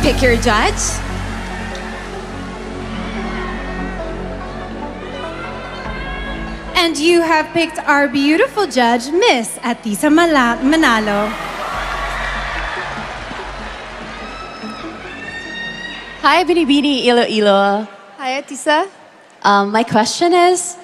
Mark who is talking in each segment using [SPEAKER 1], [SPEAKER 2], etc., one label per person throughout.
[SPEAKER 1] pick your judge. And you have picked our beautiful judge, Miss Atisa Manalo.
[SPEAKER 2] Hi, Binibining Iloilo.
[SPEAKER 3] Hi, Atisa.
[SPEAKER 2] My question is,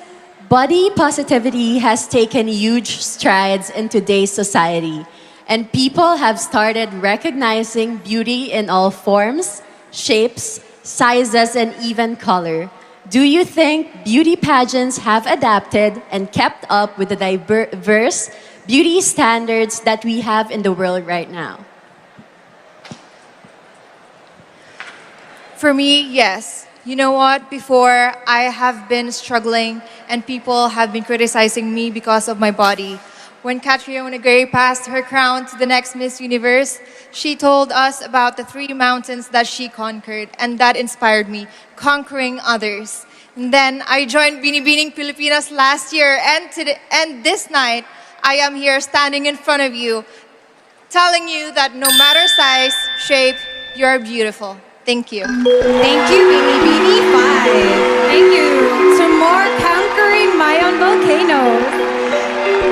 [SPEAKER 2] body positivity has taken huge strides in today's society, and people have started recognizing beauty in all forms, shapes, sizes, and even color. Do you think beauty pageants have adapted and kept up with the diverse beauty standards that we have in the world right now?
[SPEAKER 3] For me, yes. You know what? Before, I have been struggling and people have been criticizing me because of my body. When Catriona Gray passed her crown to the next Miss Universe, she told us about the 3 mountains that she conquered, and that inspired me, conquering others. And then I joined Binibining Pilipinas last year, and this night, I am here standing in front of you, telling you that no matter size, shape, you are beautiful. Thank you.
[SPEAKER 1] Thank you, Binibining 5. Thank you. To more conquering my own volcanoes.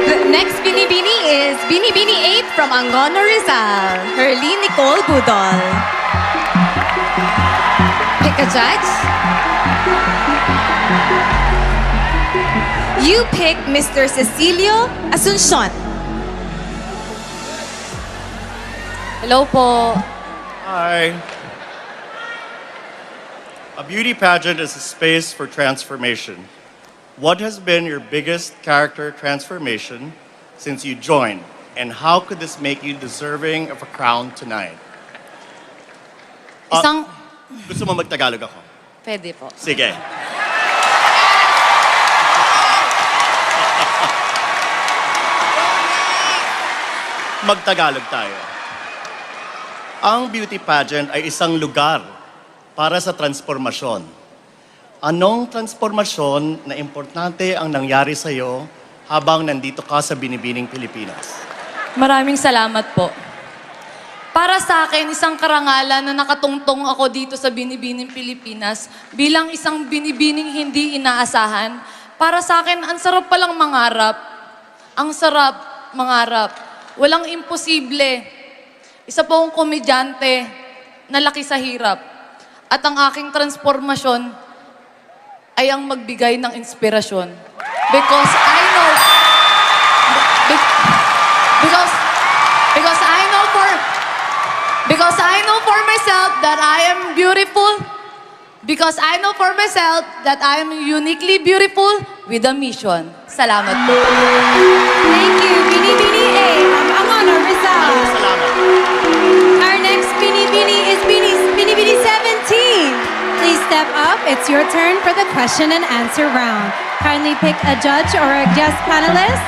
[SPEAKER 1] The next Binibining is Binibining 8 from Angono, Rizal. Herly Nicole Budol. Pick a judge. You pick Mr. Cecilio Asuncion.
[SPEAKER 2] Hello po.
[SPEAKER 4] Hi. A beauty pageant is a space for transformation. What has been your biggest character transformation since you joined? And how could this make you deserving of a crown tonight? Gusto mo mag-Tagalog ako?
[SPEAKER 2] Pwede po.
[SPEAKER 4] Sige. Mag-Tagalog tayo. Ang beauty pageant ay isang lugar para sa transformasyon. Anong transformasyon na importante ang nangyari sa iyo habang nandito ka sa Binibining Pilipinas?
[SPEAKER 5] Maraming salamat po. Para sa akin, isang karangalan na nakatungtong ako dito sa Binibining Pilipinas bilang isang binibining hindi inaasahan. Para sa akin, ang sarap palang mangarap. Ang sarap mangarap. Walang imposible. Isa po akong komedyante na laki sa hirap. At ang aking transformasyon ay ang magbigay ng inspirasyon. Because I know, because I know for myself that I am beautiful. Because I know for myself that I am uniquely beautiful with a mission. Salamat po.
[SPEAKER 1] Thank you, Binibining 8 from Angono, Rizal.
[SPEAKER 4] Salamat.
[SPEAKER 1] Our next Binibining is Binibining 17. Please step up. It's your turn for the question and answer round. Kindly pick a judge or a guest panelist.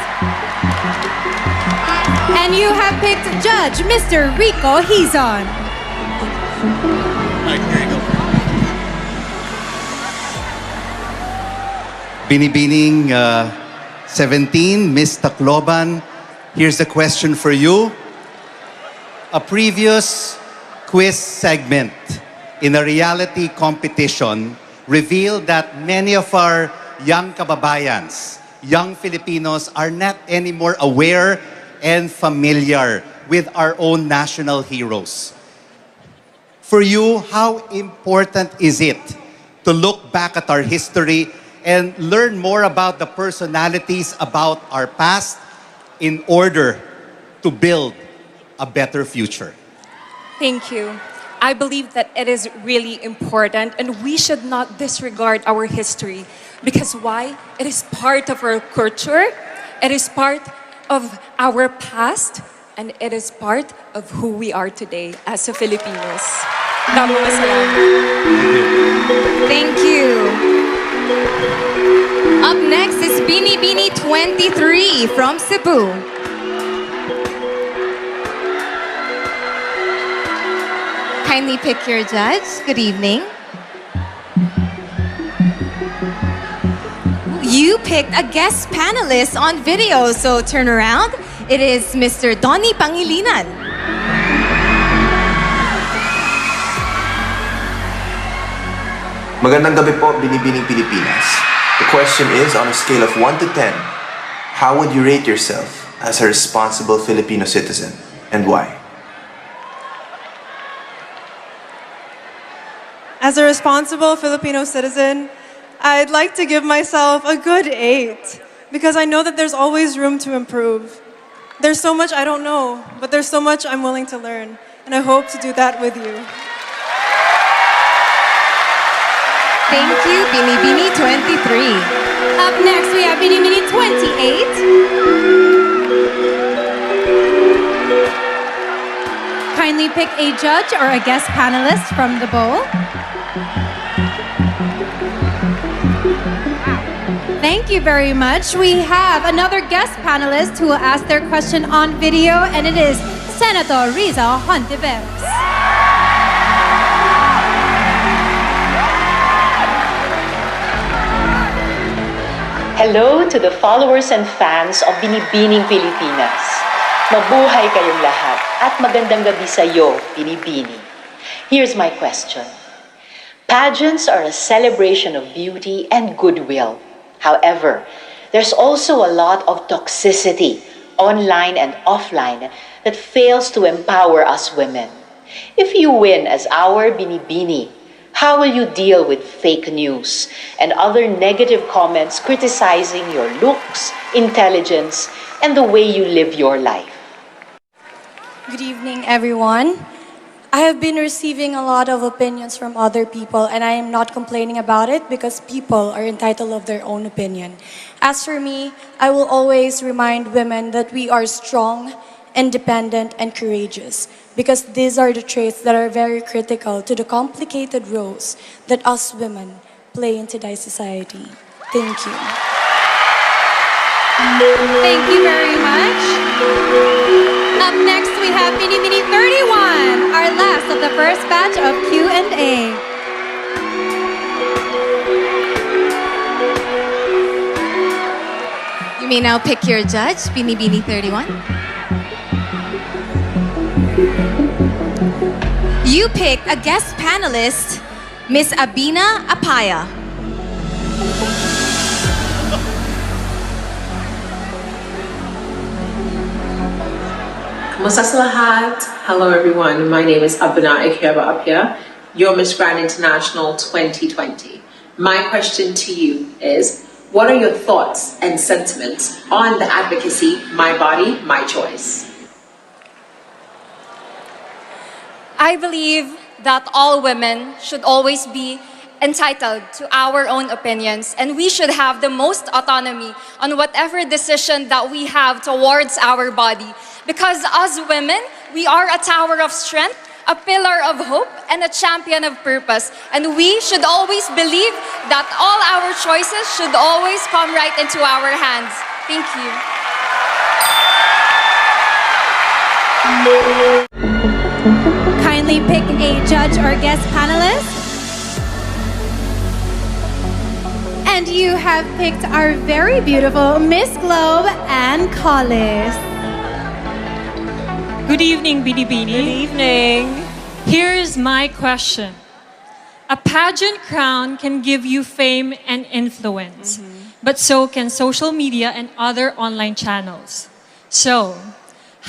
[SPEAKER 1] And you have picked Judge Mr. Rico Hizon.
[SPEAKER 4] All right, here you go.
[SPEAKER 6] Binibining 17, Miss Tacloban, here's a question for you. A previous quiz segment in a reality competition revealed that many of our young kababayans, young Filipinos, are not anymore aware and familiar with our own national heroes. For you, how important is it to look back at our history and learn more about the personalities about our past in order to build a better future?
[SPEAKER 7] Thank you. I believe that it is really important and we should not disregard our history. Because why? It is part of our culture, it is part of our past, and it is part of who we are today as a Filipinos. Maraming salamat.
[SPEAKER 1] Thank you. Up next is Binibining 23 from Cebu. Kindly pick your judge. Good evening. You picked a guest panelist on video, so turn around. It is Mr. Donnie Pangilinan.
[SPEAKER 8] Magandang gabi po, Binibining Pilipinas. The question is, on a scale of 1 to 10, how would you rate yourself as a responsible Filipino citizen, and why?
[SPEAKER 9] As a responsible Filipino citizen, I'd like to give myself a good 8 because I know that there's always room to improve. There's so much I don't know, but there's so much I'm willing to learn, and I hope to do that with you.
[SPEAKER 1] Thank you, Binibini 23. Up next, we have Binibini 28. Kindly pick a judge or a guest panelist from the bowl. Thank you very much. We have another guest panelist who will ask their question on video, and it is Senator Riza Hontiveros.
[SPEAKER 10] Hello to the followers and fans of Binibining Pilipinas. Mabuhay kayong lahat at magandang gabi sa iyo, Binibini. Here's my question. Pageants are a celebration of beauty and goodwill. However, there's also a lot of toxicity, online and offline, that fails to empower us women. If you win as our Binibini, how will you deal with fake news and other negative comments criticizing your looks, intelligence, and the way you live your life?
[SPEAKER 11] Good evening, everyone. I have been receiving a lot of opinions from other people, and I am not complaining about it because people are entitled of their own opinion. As for me, I will always remind women that we are strong, independent, and courageous because these are the traits that are very critical to the complicated roles that us women play in today's society. Thank you.
[SPEAKER 1] Thank you very much. Up next, we have Binibini 31, our last of the first batch of Q&A. You may now pick your judge, Binibini 31. You pick a guest panelist, Miss Abina Apaya.
[SPEAKER 12] Kumusta sa lahat? Hello everyone, my name is Abina Apia, your Miss Grand International 2020. My question to you is, what are your thoughts and sentiments on the advocacy, My Body, My Choice?
[SPEAKER 3] I believe that all women should always be entitled to our own opinions, and we should have the most autonomy on whatever decision that we have towards our body. Because as women, we are a tower of strength, a pillar of hope, and a champion of purpose. And we should always believe that all our choices should always come right into our hands. Thank you.
[SPEAKER 1] Kindly pick a judge or guest panelist. And you have picked our very beautiful Miss Globe and Collis.
[SPEAKER 13] Good evening, Binibini.
[SPEAKER 7] Good evening.
[SPEAKER 13] Here's my question. A pageant crown can give you fame and influence, but so can social media and other online channels. So,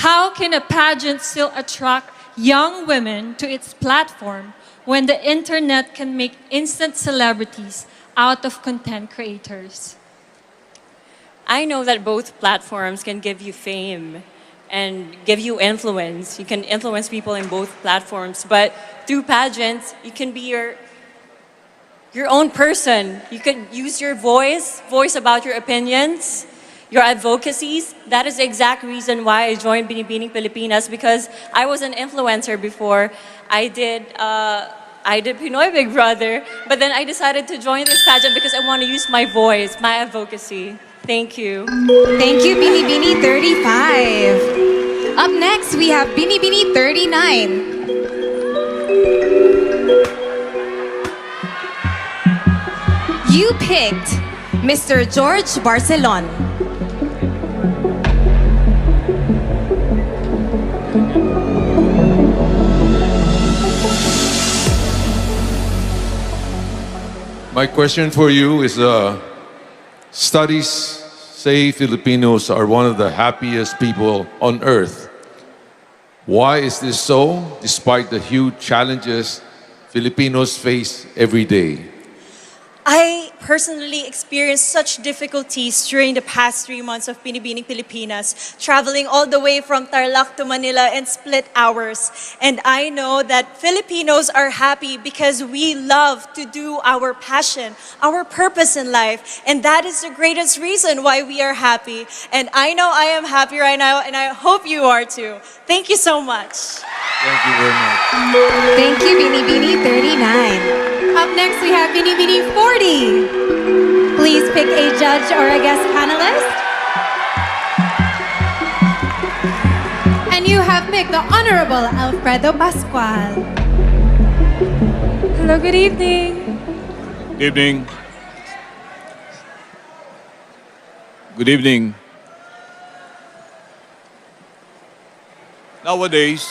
[SPEAKER 13] how can a pageant still attract young women to its platform when the internet can make instant celebrities out of content creators?
[SPEAKER 7] I know that both platforms can give you fame and give you influence. You can influence people in both platforms, but through pageants, you can be your own person. You can use your voice about your opinions, your advocacies. That is the exact reason why I joined Binibining Pilipinas, because I was an influencer before. I did Pinoy Big Brother, but then I decided to join this pageant because I want to use my voice, my advocacy. Thank you.
[SPEAKER 1] Thank you, Binibini 35. Up next, we have Binibini 39. You picked Mr. George Barcelon.
[SPEAKER 14] My question for you is, studies say Filipinos are one of the happiest people on earth. Why is this so, despite the huge challenges Filipinos face every day?
[SPEAKER 15] I personally experienced such difficulties during the past 3 months of Binibining Pilipinas, traveling all the way from Tarlac to Manila in split hours. And I know that Filipinos are happy because we love to do our passion, our purpose in life. And that is the greatest reason why we are happy. And I know I am happy right now, and I hope you are too. Thank you so much.
[SPEAKER 14] Thank you very much.
[SPEAKER 1] Thank you, Binibini 39. Up next, we have Binibini 40. Please pick a judge or a guest panelist. And you have picked the Honorable Alfredo Pascual.
[SPEAKER 16] Hello, good evening.
[SPEAKER 17] Good evening. Good evening. Nowadays,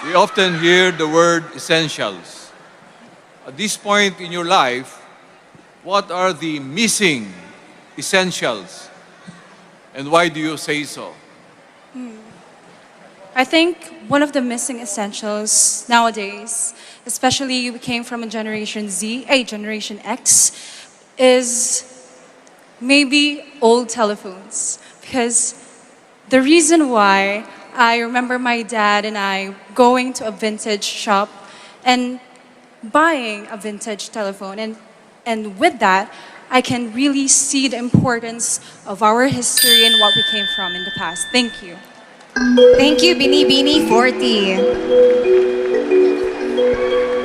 [SPEAKER 17] we often hear the word essentials. At this point in your life, what are the missing essentials? And why do you say so?
[SPEAKER 16] I think one of the missing essentials nowadays, especially we came from a Generation Z, a Generation X, is maybe old telephones. Because the reason why I remember my dad and I going to a vintage shop and buying a vintage telephone. And with that, I can really see the importance of our history and what we came from in the past. Thank you.
[SPEAKER 1] Thank you, Binibini 40.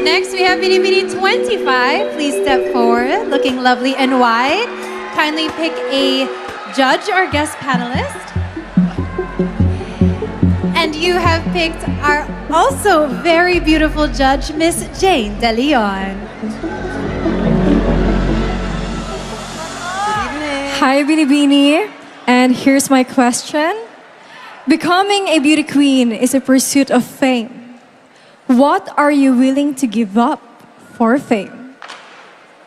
[SPEAKER 1] Next, we have Binibini 25. Please step forward, looking lovely and white. Kindly pick a judge or guest panelist. And you have picked our also very beautiful judge, Miss Jane De Leon.
[SPEAKER 18] Hi, Binibini. And here's my question. Becoming a beauty queen is a pursuit of fame. What are you willing to give up for fame?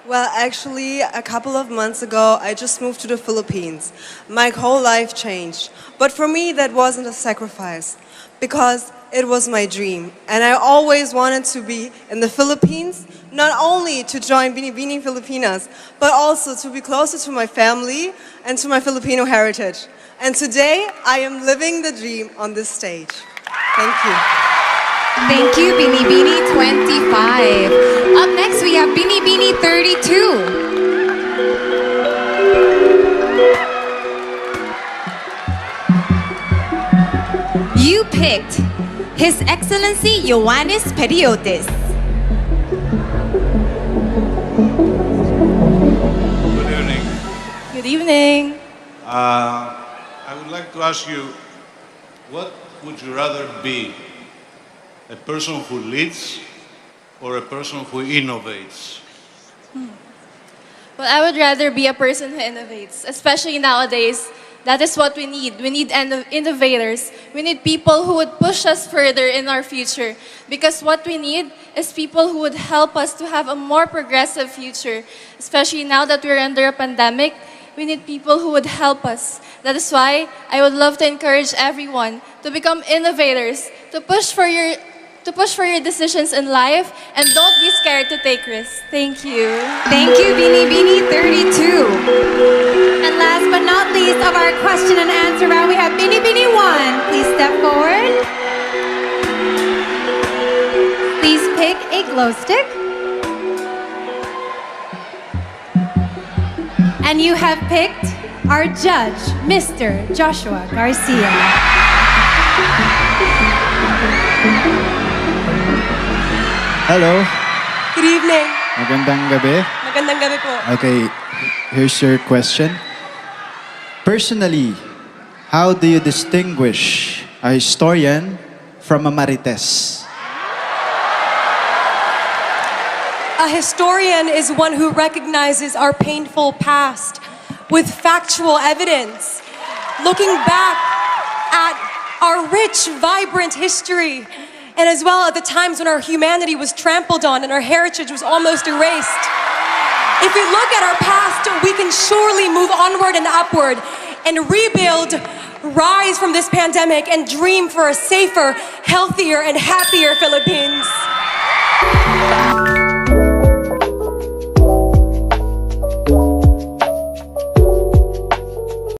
[SPEAKER 9] Well, actually, a couple of months ago, I just moved to the Philippines. My whole life changed. But for me, that wasn't a sacrifice because it was my dream. And I always wanted to be in the Philippines, not only to join Binibining Pilipinas, but also to be closer to my family and to my Filipino heritage. And today, I am living the dream on this stage. Thank you.
[SPEAKER 1] Thank you, Binibini 25. Up next, we have Binibini 32. You picked His Excellency Ioannis Periotis.
[SPEAKER 19] Good evening.
[SPEAKER 18] Good evening.
[SPEAKER 19] I would like to ask you, what would you rather be? A person who leads or a person who innovates?
[SPEAKER 20] Well, I would rather be a person who innovates, especially nowadays. That is what we need. We need innovators. We need people who would push us further in our future. Because what we need is people who would help us to have a more progressive future. Especially now that we're under a pandemic, we need people who would help us. That is why I would love to encourage everyone to become innovators, to push for your decisions in life, and don't be scared to take risks. Thank you.
[SPEAKER 1] Thank you, Binibini 32. And last but not least of our question and answer round, we have Binibini 1. Please step forward. Please pick a glow stick. And you have picked our judge, Mr. Joshua Garcia.
[SPEAKER 21] Hello.
[SPEAKER 9] Good evening.
[SPEAKER 21] Magandang gabi.
[SPEAKER 9] Magandang gabi po.
[SPEAKER 21] Okay, here's your question. Personally, how do you distinguish a historian from a marites?
[SPEAKER 7] A historian is one who recognizes our painful past with factual evidence, looking back at our rich, vibrant history
[SPEAKER 2] and as well at the times when our humanity was trampled on and our heritage was almost erased. If we look at our past, we can surely move onward and upward and rebuild, rise from this pandemic, and dream for a safer, healthier, and happier Philippines.